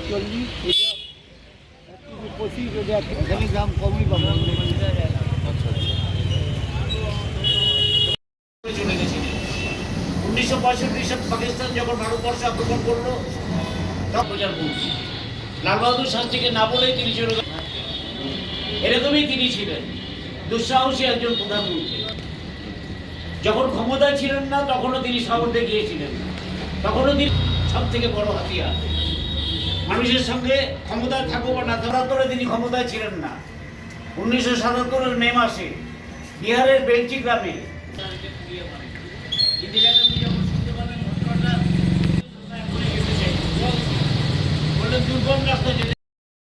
40 25 এখানে দাম কমই পাবো। চলে গেছিলেন 1965 সালে পাকিস্তান যখন ভারতবর্ষে আক্রমণ করলো তখন লাল বাহাদুর শাস্ত্রীকে না বলেই তিনি চলে গেলেন। এরকমই তিনি ছিলেন দুঃসাহসী একজন প্রধানমন্ত্রী। যখন ক্ষমতায় ছিলেন না তখনও তিনি শহরে গিয়েছিলেন, তখনও তিনি সব থেকে বড় হাতিয়ার। মানুষের সঙ্গে ক্ষমতায় থাকবো বা না থাকলে তিনি ক্ষমতায় ছিলেন না। 1977 মে মাসে বিহারের বেলচি গ্রামে ইন্দিরা গান্ধী যখন শুনতে পারলেন ঘটনাটা বললেন দুর্গম রাস্তা যেতে